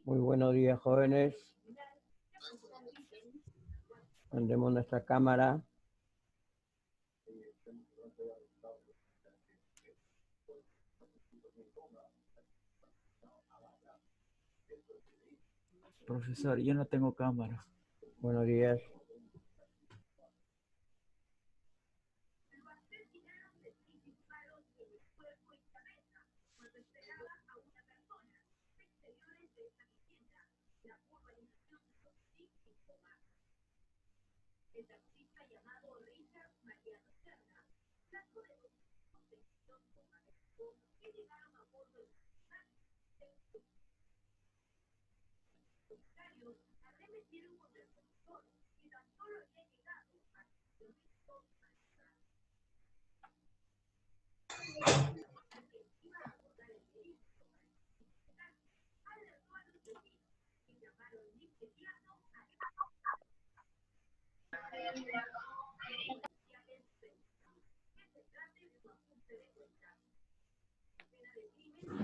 Muy buenos días, jóvenes. Prendemos nuestra cámara. Profesor, yo no tengo cámara. Buenos días.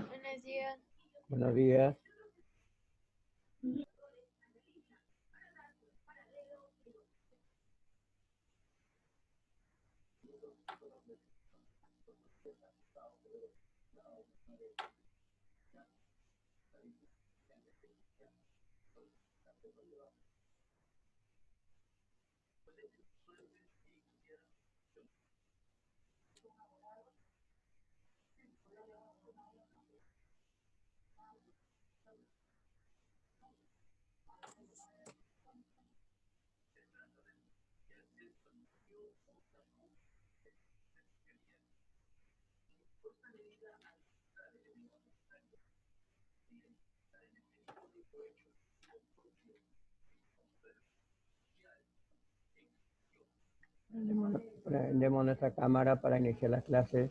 Buenos días. Buenos días. Prendemos nuestra cámara para iniciar las clases.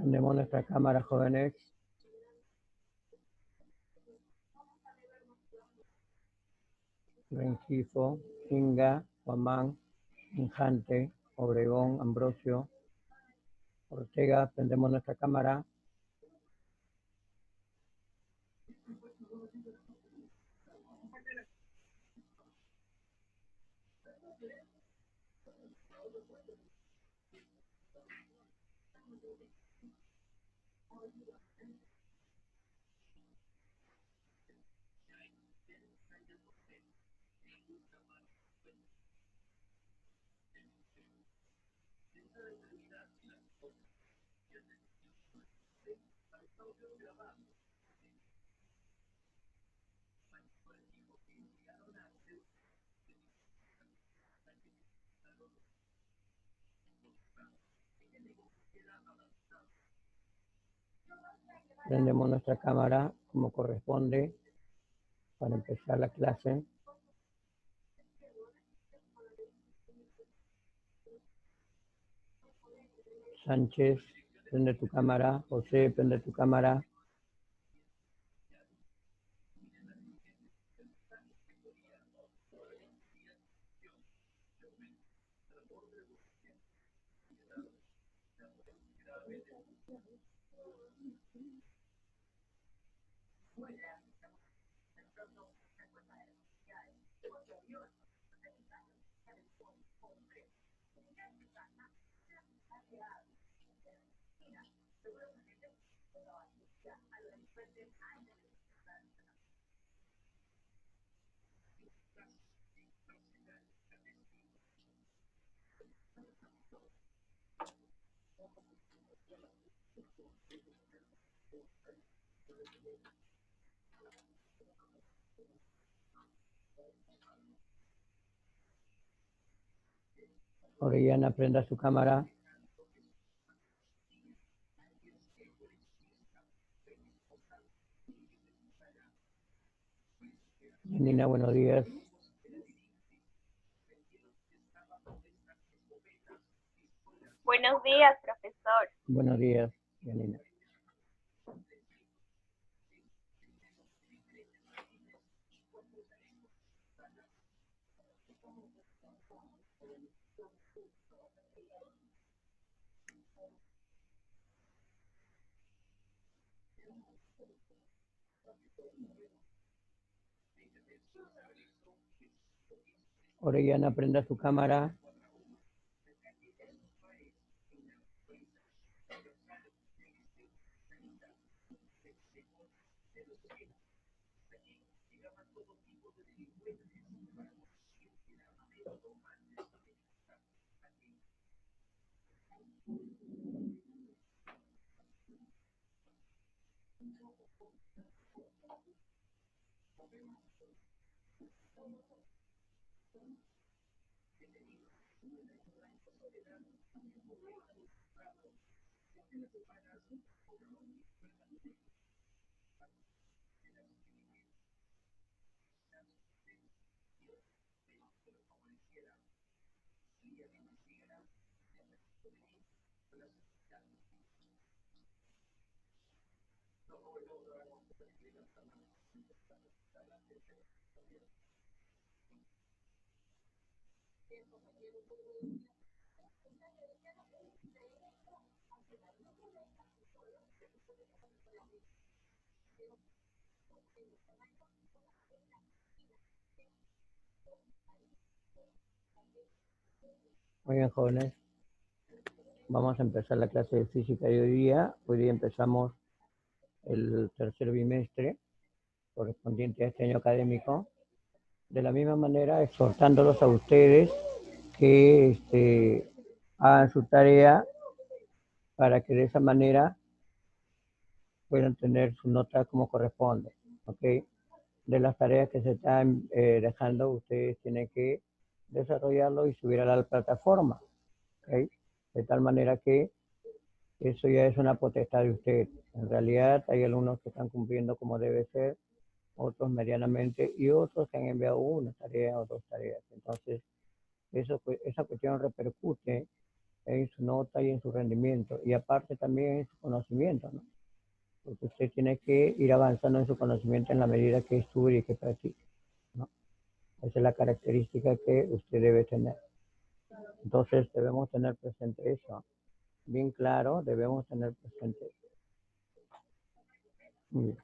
Prendemos nuestra cámara, jóvenes. Rengifo, Inga, Huamán, Injante, Obregón, Ambrosio, Ortega. Prendemos nuestra cámara. Prendemos nuestra cámara como corresponde para empezar la clase. Sánchez, prende tu cámara. José, prende tu cámara. Orellana, prenda su cámara. Nina, buenos días. Buenos días, profesor. Buenos días, Janina. Orellana, prenda su cámara. Muy bien, jóvenes. Vamos a empezar la clase de física de hoy día. Hoy día empezamos el tercer bimestre correspondiente a este año académico. De la misma manera, exhortándolos a ustedes que hagan su tarea para que de esa manera puedan tener su nota como corresponde. ¿Ok? De las tareas que se están dejando, ustedes tienen que desarrollarlo y subir a la plataforma. ¿Ok? De tal manera que eso ya es una potestad de ustedes. En realidad hay alumnos que están cumpliendo como debe ser, otros medianamente y otros que han enviado una tarea o dos tareas. Entonces, esa cuestión repercute en su nota y en su rendimiento y aparte también en su conocimiento, ¿no? Porque usted tiene que ir avanzando en su conocimiento en la medida que estudie y que practique, ¿no? Esa es la característica que usted debe tener. Entonces, debemos tener presente eso. Bien claro, debemos tener presente eso. Muy bien.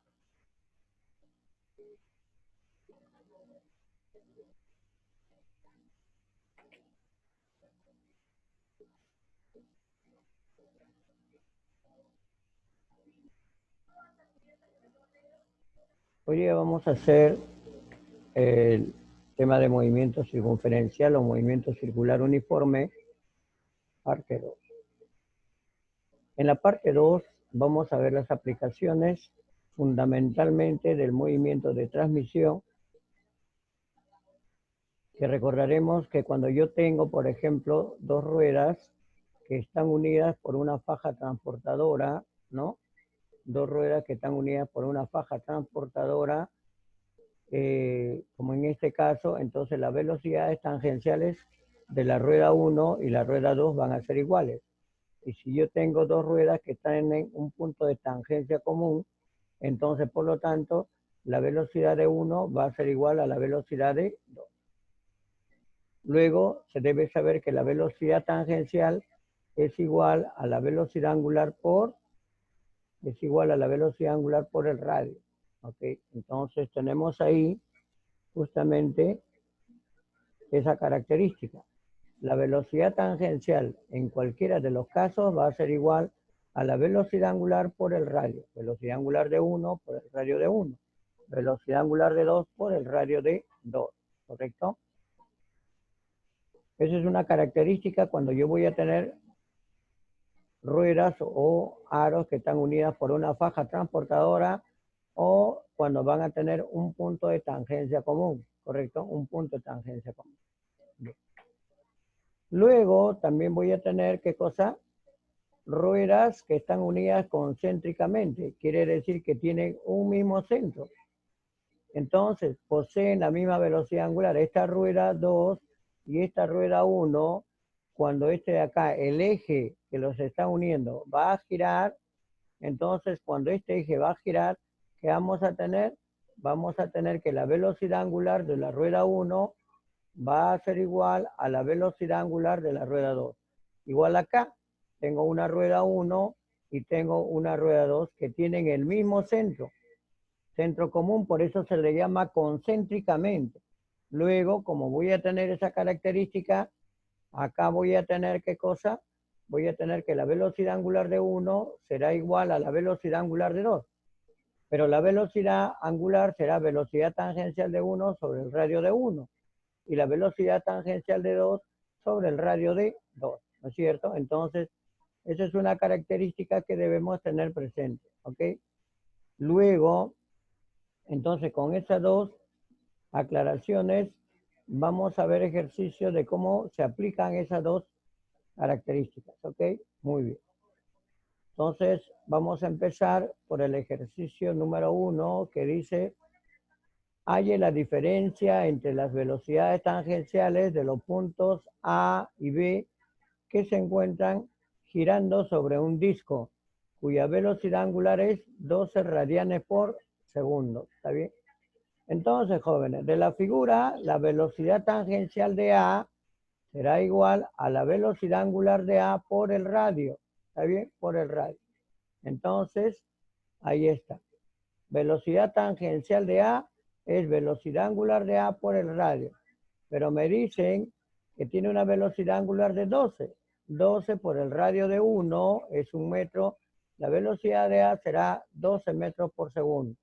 Hoy día vamos a hacer el tema de movimiento circunferencial o movimiento circular uniforme, parte 2. En la parte 2 vamos a ver las aplicaciones fundamentalmente del movimiento de transmisión, que recordaremos que cuando yo tengo, por ejemplo, dos ruedas que están unidas por una faja transportadora, ¿no? Dos ruedas que están unidas por una faja transportadora, como en este caso, entonces las velocidades tangenciales de la rueda 1 y la rueda 2 van a ser iguales. Y si yo tengo dos ruedas que están en un punto de tangencia común, entonces por lo tanto la velocidad de 1 va a ser igual a la velocidad de 2. Luego se debe saber que la velocidad tangencial es igual a la velocidad angular por el radio. ¿Okay? Entonces tenemos ahí justamente esa característica. La velocidad tangencial en cualquiera de los casos va a ser igual a la velocidad angular por el radio. Velocidad angular de 1 por el radio de 1. Velocidad angular de 2 por el radio de 2. ¿Correcto? Esa es una característica cuando yo voy a tener ruedas o aros que están unidas por una faja transportadora o cuando van a tener un punto de tangencia común. ¿Correcto? Un punto de tangencia común. Bien. Luego también voy a tener, ¿qué cosa? Ruedas que están unidas concéntricamente. Quiere decir que tienen un mismo centro. Entonces, poseen la misma velocidad angular. Esta rueda 2 y esta rueda 1, cuando este de acá, el eje que los está uniendo va a girar, entonces cuando este eje va a girar, ¿qué vamos a tener? Vamos a tener que la velocidad angular de la rueda 1 va a ser igual a la velocidad angular de la rueda 2. Igual acá, tengo una rueda 1 y tengo una rueda 2 que tienen el mismo centro común, por eso se le llama concéntricamente. Luego, como voy a tener esa característica, acá voy a tener, ¿qué cosa? Voy a tener que la velocidad angular de 1 será igual a la velocidad angular de 2. Pero la velocidad angular será velocidad tangencial de 1 sobre el radio de 1. Y la velocidad tangencial de 2 sobre el radio de 2. ¿No es cierto? Entonces, esa es una característica que debemos tener presente. ¿Ok? Luego, entonces, con esas dos aclaraciones, vamos a ver ejercicios de cómo se aplican esas dos características, ¿ok? Muy bien. Entonces, vamos a empezar por el ejercicio número 1, que dice, halle la diferencia entre las velocidades tangenciales de los puntos A y B que se encuentran girando sobre un disco, cuya velocidad angular es 12 radianes por segundo, ¿está bien? Entonces, jóvenes, de la figura, la velocidad tangencial de A será igual a la velocidad angular de A por el radio. ¿Está bien? Por el radio. Entonces, ahí está. Velocidad tangencial de A es velocidad angular de A por el radio. Pero me dicen que tiene una velocidad angular de 12. 12 por el radio de 1 es 1 metro. La velocidad de A será 12 metros por segundo.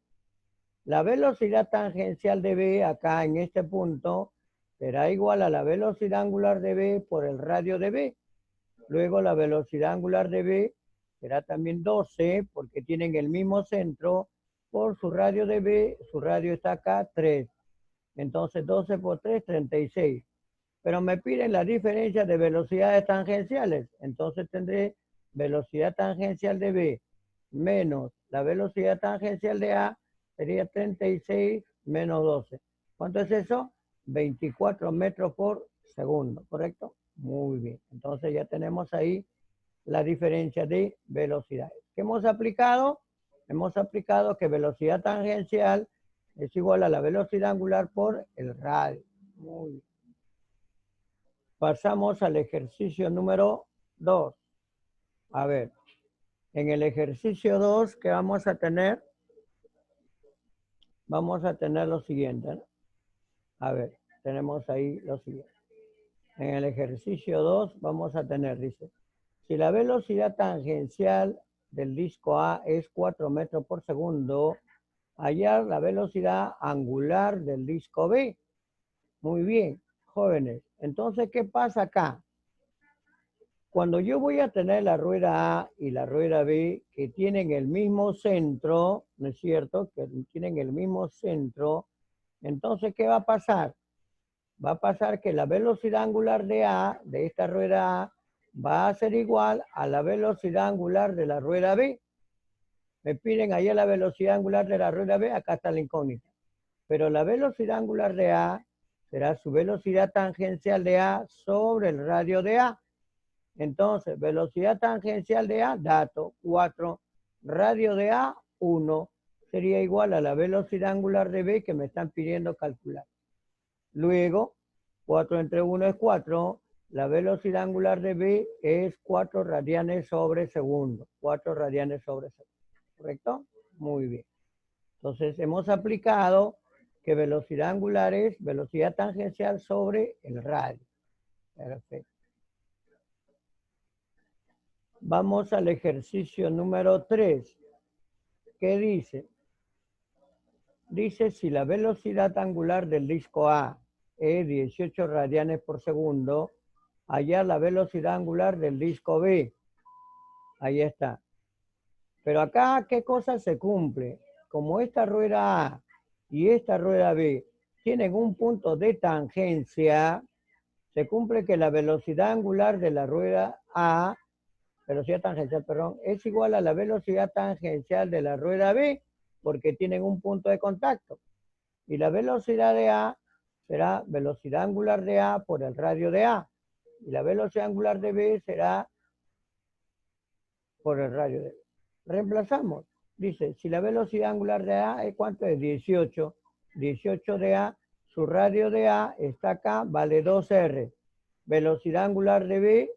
La velocidad tangencial de B acá en este punto será igual a la velocidad angular de B por el radio de B. Luego la velocidad angular de B será también 12 porque tienen el mismo centro por su radio de B. Su radio está acá, 3. Entonces 12 por 3, 36. Pero me piden la diferencia de velocidades tangenciales. Entonces tendré velocidad tangencial de B menos la velocidad tangencial de A sería 36 menos 12. ¿Cuánto es eso? 24 metros por segundo, ¿correcto? Muy bien. Entonces ya tenemos ahí la diferencia de velocidades. ¿Qué hemos aplicado? Hemos aplicado que velocidad tangencial es igual a la velocidad angular por el radio. Muy bien. Pasamos al ejercicio número 2. A ver, en el ejercicio 2, ¿qué vamos a tener? Vamos a tener lo siguiente, ¿no? A ver, tenemos ahí lo siguiente. En el ejercicio 2 vamos a tener, dice, si la velocidad tangencial del disco A es 4 metros por segundo, hallar la velocidad angular del disco B. Muy bien, jóvenes. Entonces, ¿qué pasa acá? Cuando yo voy a tener la rueda A y la rueda B que tienen el mismo centro, ¿no es cierto? Que tienen el mismo centro, entonces, ¿qué va a pasar? Va a pasar que la velocidad angular de A, de esta rueda A, va a ser igual a la velocidad angular de la rueda B. Me piden allá la velocidad angular de la rueda B, acá está la incógnita. Pero la velocidad angular de A será su velocidad tangencial de A sobre el radio de A. Entonces, velocidad tangencial de A, dato, 4. Radio de A, 1. Sería igual a la velocidad angular de B que me están pidiendo calcular. Luego, 4 entre 1 es 4. La velocidad angular de B es 4 radianes sobre segundo. 4 radianes sobre segundo. ¿Correcto? Muy bien. Entonces, hemos aplicado que velocidad angular es velocidad tangencial sobre el radio. Perfecto. Vamos al ejercicio número 3. ¿Qué dice? Dice si la velocidad angular del disco A es 18 radianes por segundo, hallar la velocidad angular del disco B. Ahí está. Pero acá, ¿qué cosa se cumple? Como esta rueda A y esta rueda B tienen un punto de tangencia, se cumple que la velocidad angular de la rueda A, velocidad tangencial, perdón, es igual a la velocidad tangencial de la rueda B, porque tienen un punto de contacto. Y la velocidad de A será velocidad angular de A por el radio de A. Y la velocidad angular de B será por el radio de B. Reemplazamos. Dice, si la velocidad angular de A es ¿cuánto es? 18. 18 de A, su radio de A está acá, vale 2R. Velocidad angular de B,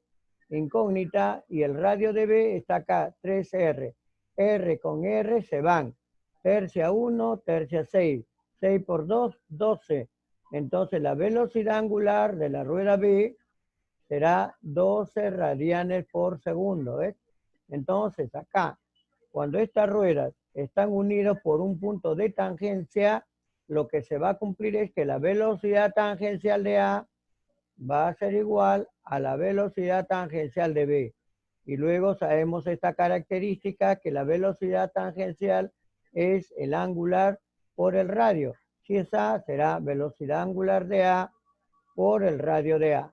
incógnita, y el radio de B está acá, 3R. R con R se van. Tercia 1, tercia 6. 6 por 2, 12. Entonces la velocidad angular de la rueda B será 12 radianes por segundo. ¿Ves? Entonces acá, cuando estas ruedas están unidas por un punto de tangencia, lo que se va a cumplir es que la velocidad tangencial de A va a ser igual a la velocidad tangencial de B. Y luego sabemos esta característica que la velocidad tangencial es el angular por el radio. Si es A, será velocidad angular de A por el radio de A.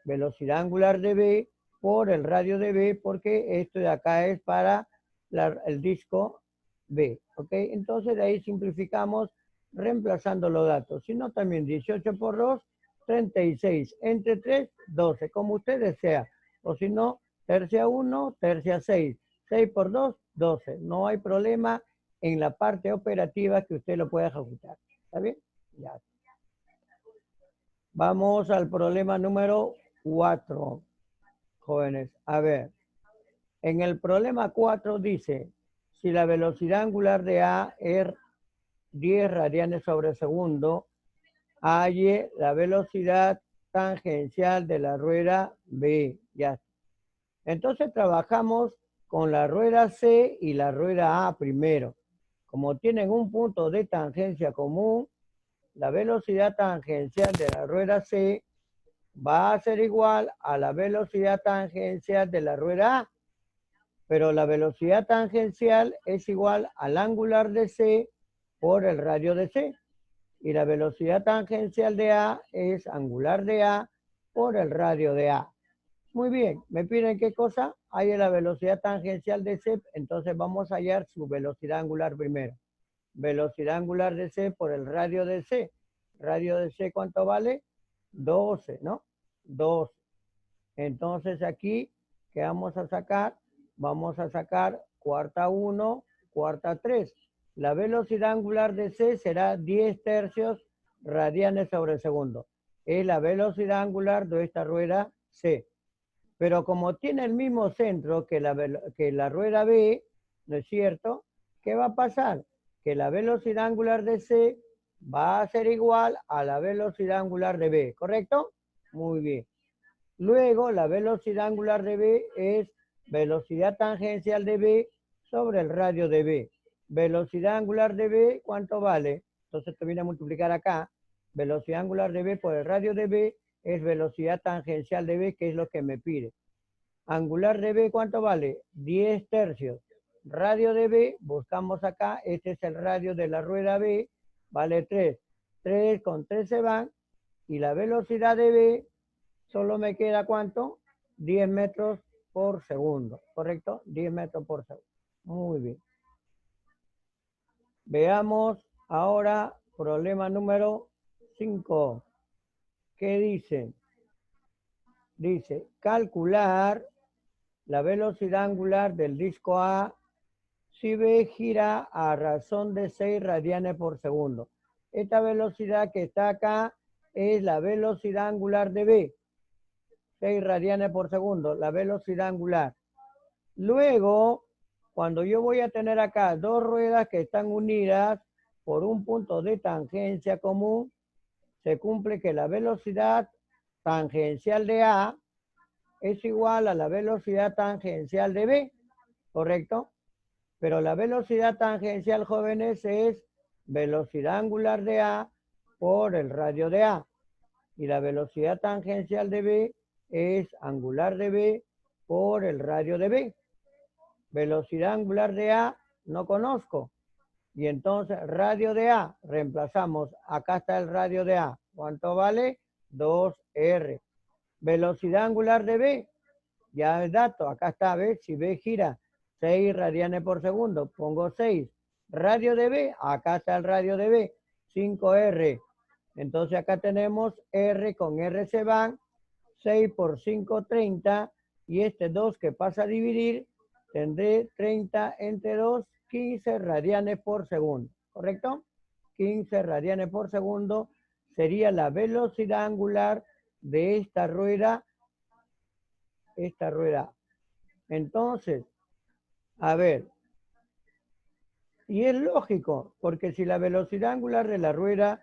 Velocidad angular de B por el radio de B, porque esto de acá es para el disco B. ¿Ok? Entonces de ahí simplificamos reemplazando los datos. Si no, también 18 por 2, 36. Entre 3, 12. Como usted desea. O si no, tercia 1, tercia 6. 6 por 2, 12. No hay problema en la parte operativa que usted lo pueda ejecutar. ¿Está bien? Ya. Vamos al problema número 4, jóvenes. A ver, en el problema 4 dice, si la velocidad angular de A es 10 radianes sobre segundo, halle la velocidad tangencial de la rueda B. Ya. Entonces trabajamos con la rueda C y la rueda A primero. Como tienen un punto de tangencia común, la velocidad tangencial de la rueda C va a ser igual a la velocidad tangencial de la rueda A. Pero la velocidad tangencial es igual al angular de C por el radio de C. Y la velocidad tangencial de A es angular de A por el radio de A. Muy bien, ¿me piden qué cosa? Hay la velocidad tangencial de C, entonces vamos a hallar su velocidad angular primero. Velocidad angular de C por el radio de C. Radio de C, ¿cuánto vale? 12, ¿no? 12. Entonces aquí, ¿qué vamos a sacar? Vamos a sacar cuarta 1, cuarta 3. La velocidad angular de C será 10 tercios radianes sobre segundo. Es la velocidad angular de esta rueda C. Pero como tiene el mismo centro que la rueda B, ¿no es cierto? ¿Qué va a pasar? Que la velocidad angular de C va a ser igual a la velocidad angular de B, ¿correcto? Muy bien. Luego, la velocidad angular de B es velocidad tangencial de B sobre el radio de B. Velocidad angular de B, ¿cuánto vale? Entonces te viene a multiplicar acá. Velocidad angular de B por el radio de B es velocidad tangencial de B, que es lo que me pide. Angular de B, ¿cuánto vale? 10 tercios. Radio de B, buscamos acá, este es el radio de la rueda B, vale 3. 3 con 3 se van, y la velocidad de B solo me queda ¿cuánto? 10 metros por segundo, ¿correcto? 10 metros por segundo. Muy bien. Veamos ahora problema número 5. ¿Qué dice? Dice, calcular la velocidad angular del disco A si B gira a razón de 6 radianes por segundo. Esta velocidad que está acá es la velocidad angular de B. 6 radianes por segundo, la velocidad angular. Luego, cuando yo voy a tener acá dos ruedas que están unidas por un punto de tangencia común, se cumple que la velocidad tangencial de A es igual a la velocidad tangencial de B, ¿correcto? Pero la velocidad tangencial, jóvenes, es velocidad angular de A por el radio de A. Y la velocidad tangencial de B es angular de B por el radio de B. Velocidad angular de A no conozco. Y entonces radio de A, reemplazamos. Acá está el radio de A. ¿Cuánto vale? 2R. Velocidad angular de B, ya el dato, acá está, ¿ves? Si B gira 6 radianes por segundo, pongo 6. Radio de B, acá está el radio de B, 5R. Entonces acá tenemos R con R se van, 6 por 5, 30, y este 2 que pasa a dividir, tendré 30 entre 2, 15 radianes por segundo, ¿correcto? 15 radianes por segundo sería la velocidad angular de esta rueda. Entonces, a ver, y es lógico, porque si la velocidad angular de la rueda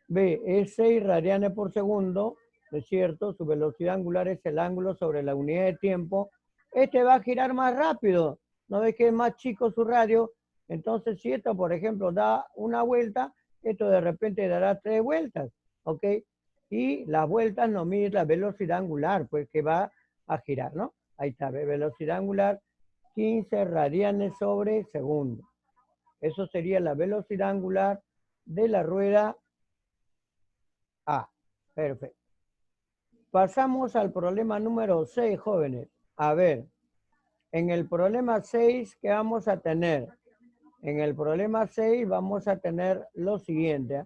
B es 6 radianes por segundo, ¿no es cierto? Su velocidad angular es el ángulo sobre la unidad de tiempo. Este va a girar más rápido. ¿No ves que es más chico su radio? Entonces, si esto, por ejemplo, da una vuelta, esto de repente dará 3 vueltas, ¿ok? Y las vueltas no miden la velocidad angular, pues que va a girar, ¿no? Ahí está, velocidad angular, 15 radianes sobre segundo. Eso sería la velocidad angular de la rueda A. Perfecto. Pasamos al problema número 6, jóvenes. A ver, en el problema 6, ¿qué vamos a tener? En el problema 6 vamos a tener lo siguiente.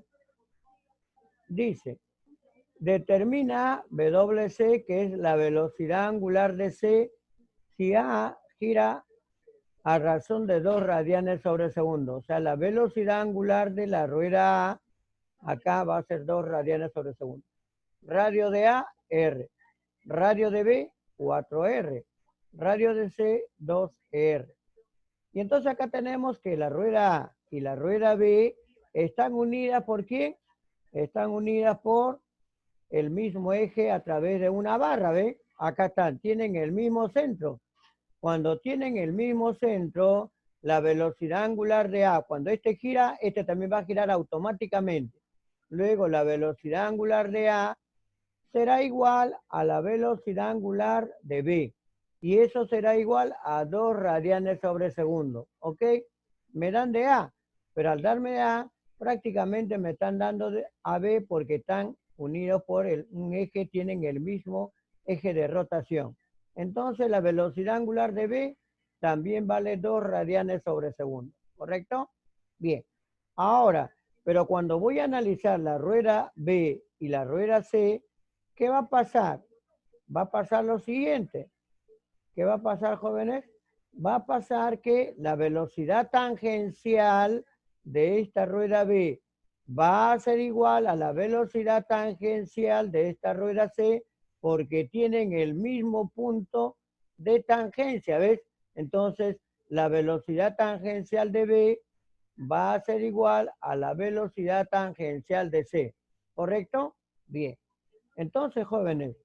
Dice, determina WC, que es la velocidad angular de C, si A gira a razón de 2 radianes sobre segundo. O sea, la velocidad angular de la rueda A, acá va a ser 2 radianes sobre segundo. Radio de A, R. Radio de B, 4R. Radio de C, 2R. Y entonces acá tenemos que la rueda A y la rueda B están unidas ¿por quién? Están unidas por el mismo eje a través de una barra, ¿ve? Acá están, tienen el mismo centro. Cuando tienen el mismo centro, la velocidad angular de A, cuando este gira, este también va a girar automáticamente. Luego la velocidad angular de A será igual a la velocidad angular de B. Y eso será igual a 2 radianes sobre segundo. ¿Ok? Me dan de A, pero al darme de A, prácticamente me están dando de a B porque están unidos por un eje, tienen el mismo eje de rotación. Entonces la velocidad angular de B también vale 2 radianes sobre segundo. ¿Correcto? Bien. Ahora, pero cuando voy a analizar la rueda B y la rueda C, ¿qué va a pasar? Va a pasar lo siguiente. ¿Qué va a pasar, jóvenes? Va a pasar que la velocidad tangencial de esta rueda B va a ser igual a la velocidad tangencial de esta rueda C porque tienen el mismo punto de tangencia, ¿ves? Entonces, la velocidad tangencial de B va a ser igual a la velocidad tangencial de C. ¿Correcto? Bien. Entonces, jóvenes,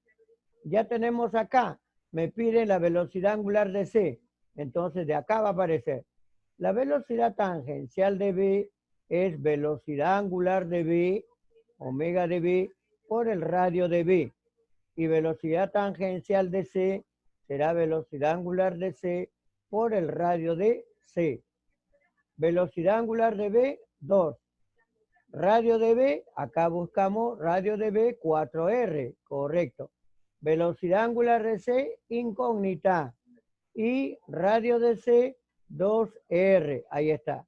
ya tenemos acá, me piden la velocidad angular de C. Entonces, de acá va a aparecer. La velocidad tangencial de B es velocidad angular de B, omega de B, por el radio de B. Y velocidad tangencial de C será velocidad angular de C por el radio de C. Velocidad angular de B, 2. Radio de B, acá buscamos radio de B, 4R, correcto. Velocidad angular de C, incógnita. Y radio de C, 2R, ahí está.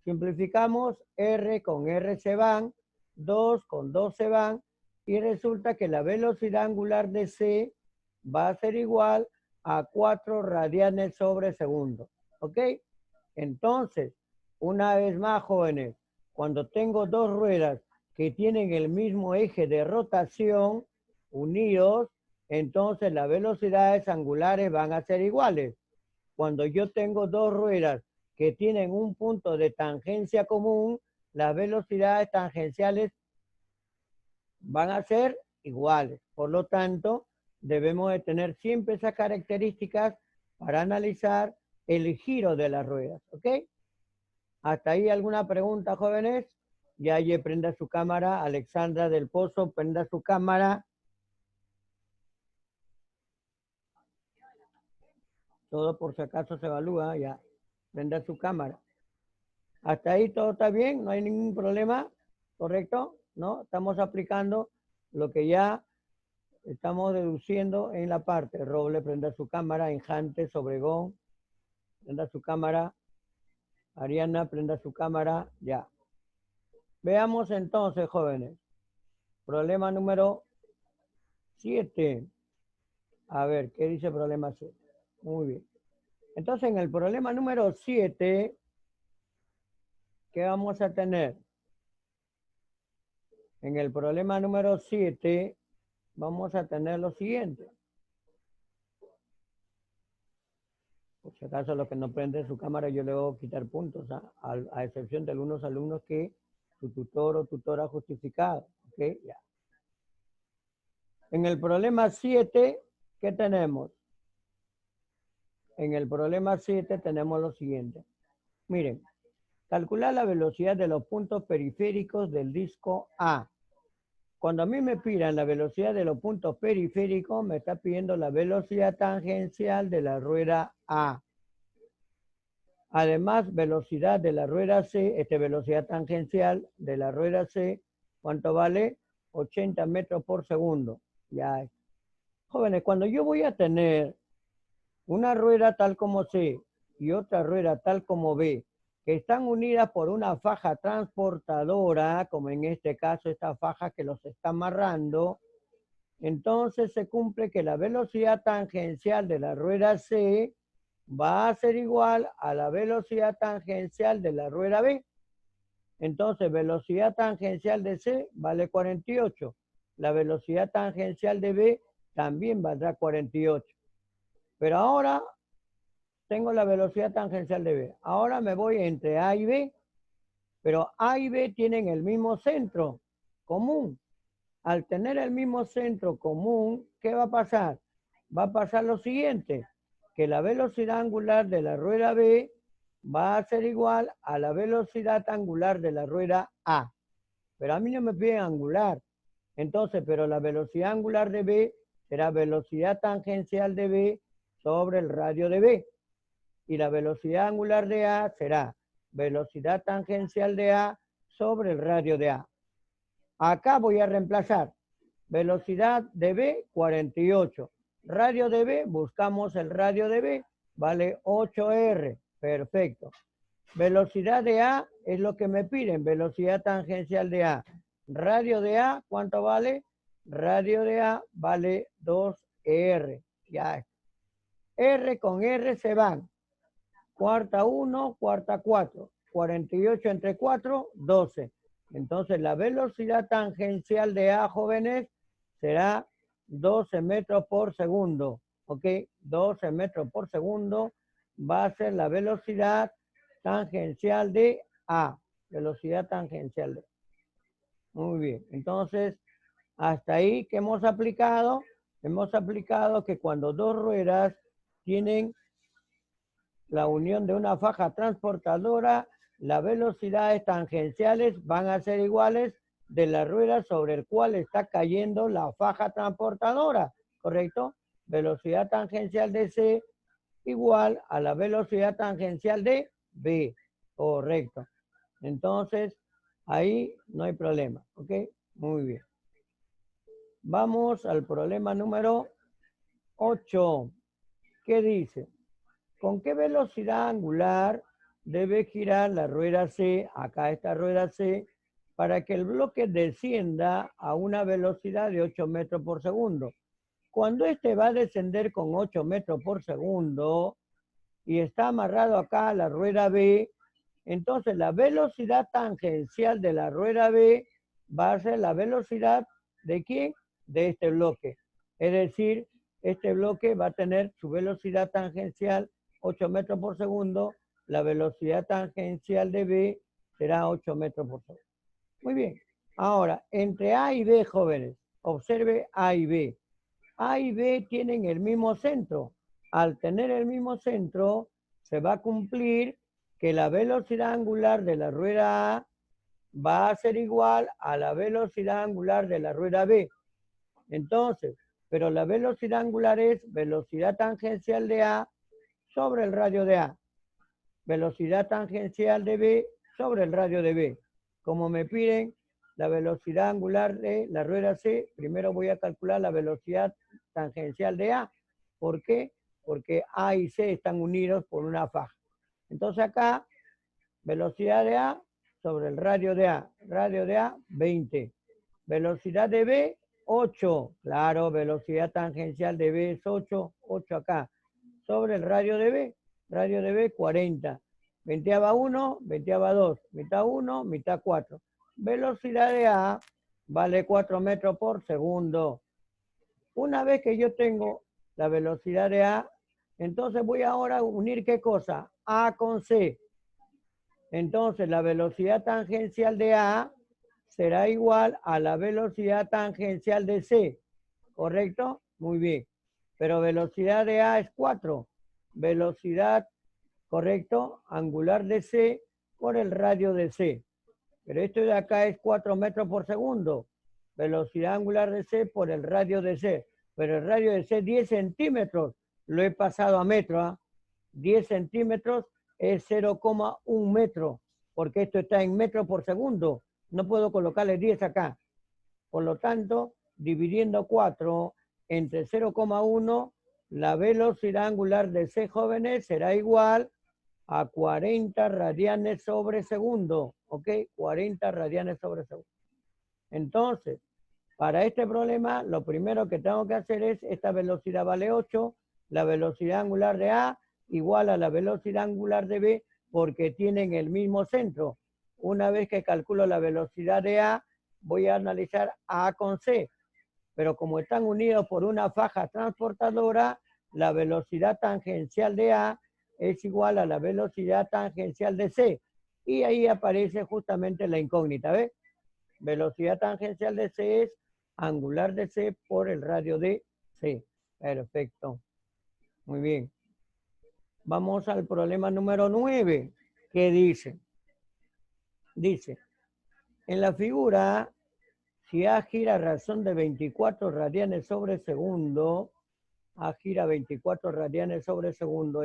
Simplificamos, R con R se van, 2 con 2 se van, y resulta que la velocidad angular de C va a ser igual a 4 radianes sobre segundo. ¿Ok? Entonces, una vez más, jóvenes, cuando tengo dos ruedas que tienen el mismo eje de rotación unidos, entonces las velocidades angulares van a ser iguales. Cuando yo tengo dos ruedas que tienen un punto de tangencia común, las velocidades tangenciales van a ser iguales. Por lo tanto, debemos de tener siempre esas características para analizar el giro de las ruedas. ¿Ok? ¿Hasta ahí alguna pregunta, jóvenes? Yaye, prenda su cámara. Alexandra del Pozo, prenda su cámara. Todo por si acaso se evalúa, ya. Prenda su cámara. ¿Hasta ahí todo está bien? ¿No hay ningún problema? ¿Correcto? ¿No? Estamos aplicando lo que ya estamos deduciendo en la parte. Roble, prenda su cámara. Enjantes, Obregón, prenda su cámara. Ariana, prenda su cámara. Ya. Veamos entonces, jóvenes. Problema número 7. A ver, ¿qué dice problema 7? Muy bien. Entonces, en el problema número 7, ¿qué vamos a tener? En el problema número 7 vamos a tener lo siguiente. Por si acaso los que no prenden su cámara yo le voy a quitar puntos, a excepción de algunos alumnos que su tutor o tutora ha justificado. ¿Ok? Ya. En el problema 7, ¿qué tenemos? En el problema 7 tenemos lo siguiente. Miren, calcular la velocidad de los puntos periféricos del disco A. Cuando a mí me piden la velocidad de los puntos periféricos, me está pidiendo la velocidad tangencial de la rueda A. Además, velocidad de la rueda C, velocidad tangencial de la rueda C, ¿cuánto vale? 80 metros por segundo. Ya. Jóvenes, cuando yo voy a tener una rueda tal como C y otra rueda tal como B, que están unidas por una faja transportadora, como en este caso esta faja que los está amarrando, entonces se cumple que la velocidad tangencial de la rueda C va a ser igual a la velocidad tangencial de la rueda B. Entonces, velocidad tangencial de C vale 48. La velocidad tangencial de B también valdrá 48. Pero ahora tengo la velocidad tangencial de B. Ahora me voy entre A y B, pero A y B tienen el mismo centro común. Al tener el mismo centro común, ¿qué va a pasar? Va a pasar lo siguiente, que la velocidad angular de la rueda B va a ser igual a la velocidad angular de la rueda A. Pero a mí no me piden angular. Entonces, pero la velocidad angular de B será velocidad tangencial de B sobre el radio de B. Y la velocidad angular de A será velocidad tangencial de A sobre el radio de A. Acá voy a reemplazar velocidad de B, 48. Radio de B, buscamos el radio de B, vale 8R. Perfecto. Velocidad de A es lo que me piden, velocidad tangencial de A. Radio de A, ¿cuánto vale? Radio de A vale 2R. Ya está. R con R se van. Cuarta 1, cuarta 4. 48 entre 4, 12. Entonces la velocidad tangencial de A, jóvenes, será 12 metros por segundo. ¿Ok? 12 metros por segundo va a ser la velocidad tangencial de A. Velocidad tangencial de A. Muy bien. Entonces, hasta ahí que hemos aplicado que cuando dos ruedas tienen la unión de una faja transportadora, las velocidades tangenciales van a ser iguales de la rueda sobre el cual está cayendo la faja transportadora, ¿correcto? Velocidad tangencial de C igual a la velocidad tangencial de B, correcto. Entonces, ahí no hay problema, ¿ok? Muy bien. Vamos al problema número 8. ¿Qué dice? ¿Con qué velocidad angular debe girar la rueda C, acá esta rueda C, para que el bloque descienda a una velocidad de 8 metros por segundo? Cuando este va a descender con 8 metros por segundo y está amarrado acá a la rueda B, entonces la velocidad tangencial de la rueda B va a ser la velocidad ¿de quién? De este bloque. Es decir, este bloque va a tener su velocidad tangencial 8 metros por segundo, la velocidad tangencial de B será 8 metros por segundo. Muy bien. Ahora, entre A y B, jóvenes, observe A y B. A y B tienen el mismo centro. Al tener el mismo centro, se va a cumplir que la velocidad angular de la rueda A va a ser igual a la velocidad angular de la rueda B. Entonces, pero la velocidad angular es velocidad tangencial de A sobre el radio de A. Velocidad tangencial de B sobre el radio de B. Como me piden la velocidad angular de la rueda C, primero voy a calcular la velocidad tangencial de A. ¿Por qué? Porque A y C están unidos por una faja. Entonces acá, velocidad de A sobre el radio de A. Radio de A, 20. Velocidad de B, 8. Claro, velocidad tangencial de B es 8. 8 acá. Sobre el radio de B. radio de B 40. Venteaba 1, venteaba 2, mitad 1, mitad 4. Velocidad de A vale 4 metros por segundo. Una vez que yo tengo la velocidad de A, entonces voy ahora a unir ¿qué cosa? A con C. Entonces la velocidad tangencial de A será igual a la velocidad tangencial de C. ¿Correcto? Muy bien. Pero velocidad de A es 4. Velocidad, correcto, angular de C por el radio de C. Pero esto de acá es 4 metros por segundo. Velocidad angular de C por el radio de C. Pero el radio de C 10 centímetros. Lo he pasado a metro. ¿Ah? 10 centímetros es 0,1 metro. Porque esto está en metros por segundo. No puedo colocarle 10 acá. Por lo tanto, dividiendo 4 entre 0,1, la velocidad angular de C, jóvenes, será igual a 40 radianes sobre segundo. ¿Ok? 40 radianes sobre segundo. Entonces, para este problema, lo primero que tengo que hacer es, esta velocidad vale 8, la velocidad angular de A igual a la velocidad angular de B, porque tienen el mismo centro. Una vez que calculo la velocidad de A, voy a analizar A con C. Pero como están unidos por una faja transportadora, la velocidad tangencial de A es igual a la velocidad tangencial de C. Y ahí aparece justamente la incógnita, ¿ves? Velocidad tangencial de C es angular de C por el radio de C. Perfecto. Muy bien. Vamos al problema número 9. ¿Qué dice? Dice, en la figura, si A gira a razón de 24 radianes sobre segundo, A gira 24 radianes sobre segundo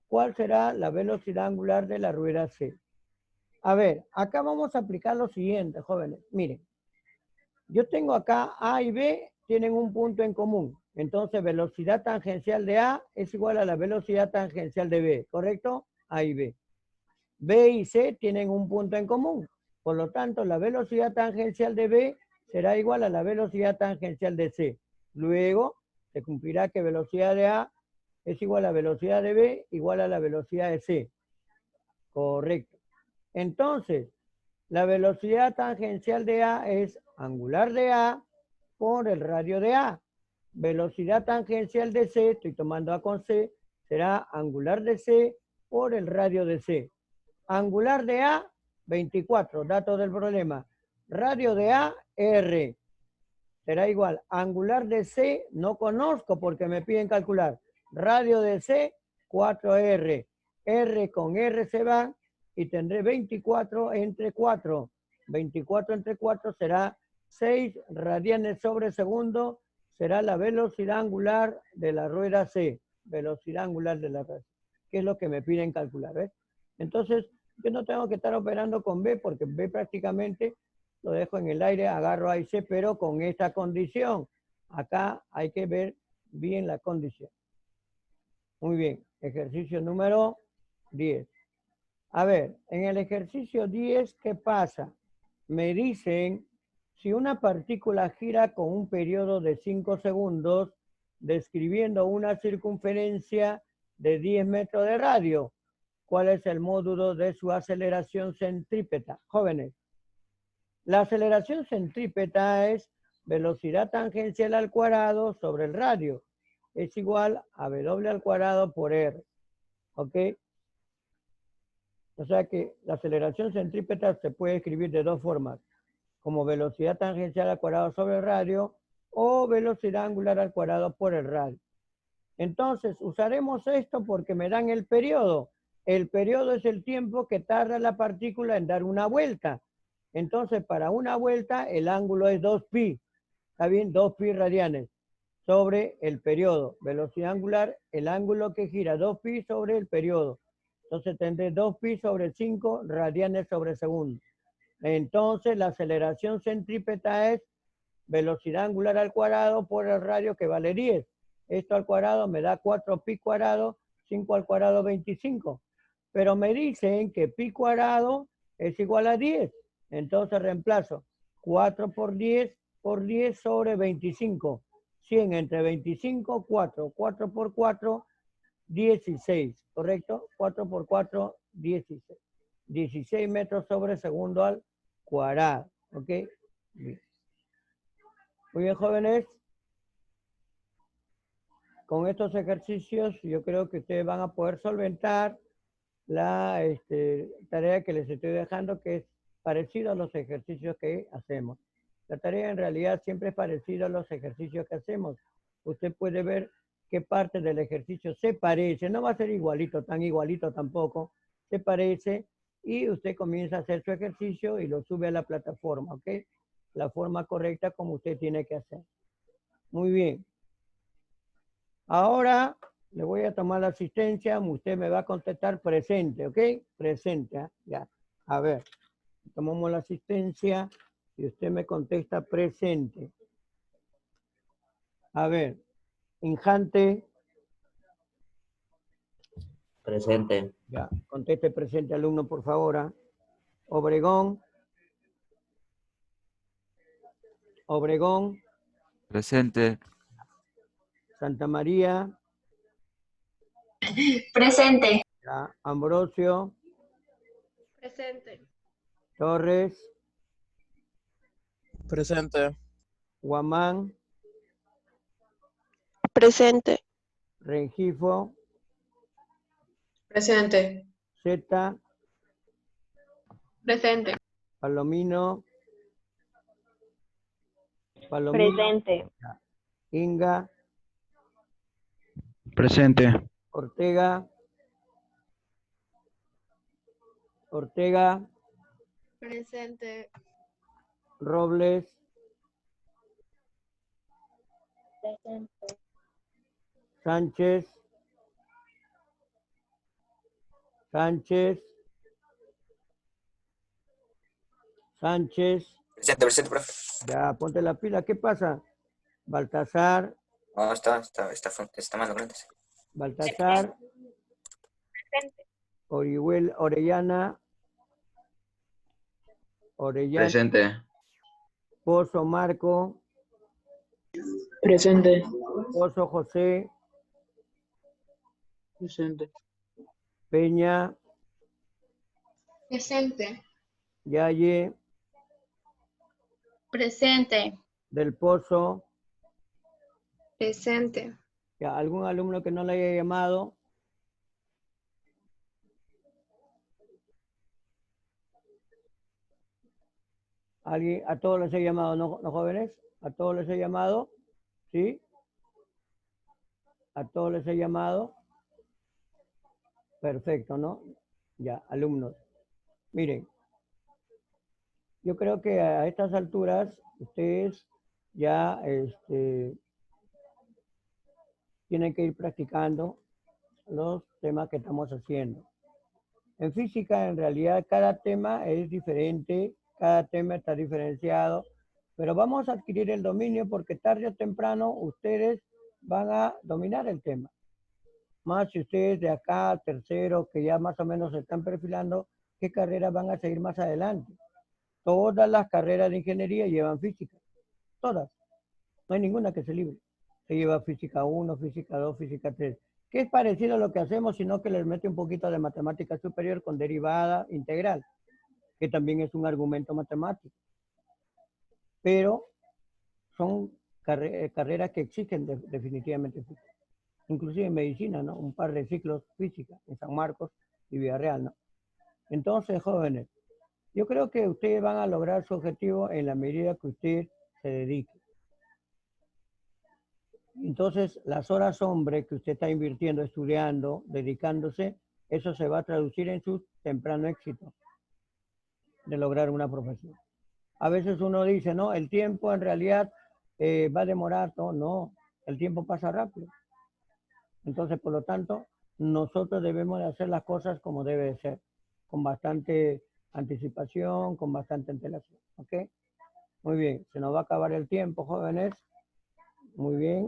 ¿cuál será la velocidad angular de la rueda C? A ver, acá vamos a aplicar lo siguiente, jóvenes. Miren, yo tengo acá A y B tienen un punto en común. Entonces, velocidad tangencial de A es igual a la velocidad tangencial de B, ¿correcto? A y B. B y C tienen un punto en común. Por lo tanto, la velocidad tangencial de B será igual a la velocidad tangencial de C. Luego, se cumplirá que velocidad de A es igual a velocidad de B igual a la velocidad de C. Correcto. Entonces, la velocidad tangencial de A es angular de A por el radio de A. Velocidad tangencial de C, estoy tomando A con C, será angular de C por el radio de C. Angular de A, 24, datos del problema. Radio de A, R. Será igual. Angular de C, no conozco porque me piden calcular. Radio de C, 4R. R con R se van y tendré 24 entre 4. 24 entre 4 será 6 radianes sobre segundo. Será la velocidad angular de la rueda C. Velocidad angular de la rueda C. Que es lo que me piden calcular, ¿ves? Entonces, yo no tengo que estar operando con B porque B prácticamente lo dejo en el aire, agarro A y C, pero con esta condición. Acá hay que ver bien la condición. Muy bien, ejercicio número 10. A ver, en el ejercicio 10, ¿qué pasa? Me dicen, si una partícula gira con un periodo de 5 segundos, describiendo una circunferencia de 10 metros de radio, ¿cuál es el módulo de su aceleración centrípeta? Jóvenes, la aceleración centrípeta es velocidad tangencial al cuadrado sobre el radio. Es igual a W al cuadrado por R. ¿Ok? O sea que la aceleración centrípeta se puede escribir de dos formas. Como velocidad tangencial al cuadrado sobre el radio o velocidad angular al cuadrado por el radio. Entonces, usaremos esto porque me dan el periodo. El periodo es el tiempo que tarda la partícula en dar una vuelta. Entonces, para una vuelta, el ángulo es 2pi. ¿Está bien? 2pi radianes sobre el periodo. Velocidad angular, el ángulo que gira, 2pi sobre el periodo. Entonces, tendré 2pi sobre 5 radianes sobre segundo. Entonces, la aceleración centrípeta es velocidad angular al cuadrado por el radio, que vale 10. Esto al cuadrado me da 4pi cuadrado, 5 al cuadrado, 25. Pero me dicen que pi cuadrado es igual a 10. Entonces reemplazo 4 por 10 sobre 25. 100 entre 25, 4. 4 por 4, 16, ¿correcto? 4 por 4, 16. 16 metros sobre segundo al cuadrado, ¿ok? Bien. Muy bien, jóvenes. Con estos ejercicios yo creo que ustedes van a poder solventar la tarea que les estoy dejando, que es parecido a los ejercicios que hacemos. La tarea en realidad siempre es parecida a los ejercicios que hacemos. Usted puede ver qué parte del ejercicio se parece, no va a ser igualito, tan igualito tampoco, se parece, y usted comienza a hacer su ejercicio y lo sube a la plataforma, ¿ok? La forma correcta como usted tiene que hacer. Muy bien. Ahora le voy a tomar la asistencia, usted me va a contestar presente, ¿ok? Presente, ¿eh? Ya. A ver, tomamos la asistencia y usted me contesta presente. A ver, Injante. Presente. Ya, conteste presente, alumno, por favor. ¿Ah? Obregón. Obregón. Presente. Santa María. Presente. Ya, Ambrosio. Presente. Torres. Presente. Guamán. Presente. Rengifo. Presente. Zeta. Presente. Palomino. Palomino. Presente. Inga. Presente. Ortega. Ortega. Presente. Robles. Presente. Sánchez. Sánchez. Sánchez. Presente, profe. Ya, ponte la pila. ¿Qué pasa? Baltasar. No, está mal, ¿no? Baltasar. Orihuela, Orellana. Orellana. Presente. Pozo Marco. Presente. Pozo José. Presente. Peña. Presente. Yaye. Presente. Del Pozo. Presente. Ya, ¿algún alumno que no le haya llamado? ¿Alguien? ¿A todos les he llamado, no, no jóvenes? ¿A todos les he llamado? ¿Sí? ¿A todos les he llamado? Perfecto, ¿no? Ya, alumnos. Miren, yo creo que a estas alturas ustedes ya tienen que ir practicando los temas que estamos haciendo. En física, en realidad, cada tema es diferente, cada tema está diferenciado, pero vamos a adquirir el dominio porque tarde o temprano ustedes van a dominar el tema. Más si ustedes de acá, tercero, que ya más o menos se están perfilando, ¿qué carreras van a seguir más adelante? Todas las carreras de ingeniería llevan física, todas. No hay ninguna que se libre. Se lleva física 1, física 2, física 3. Que es parecido a lo que hacemos, sino que les mete un poquito de matemática superior con derivada integral, que también es un argumento matemático. Pero son carreras que exigen definitivamente física. Inclusive en medicina, ¿no? Un par de ciclos física en San Marcos y Villarreal, ¿no? Entonces, jóvenes, yo creo que ustedes van a lograr su objetivo en la medida que usted se dedique. Entonces, las horas hombre que usted está invirtiendo, estudiando, dedicándose, eso se va a traducir en su temprano éxito de lograr una profesión. A veces uno dice, no, el tiempo en realidad va a demorar, no, el tiempo pasa rápido. Entonces, por lo tanto, nosotros debemos de hacer las cosas como debe de ser, con bastante anticipación, con bastante antelación, ¿ok? Muy bien, se nos va a acabar el tiempo, jóvenes. Muy bien.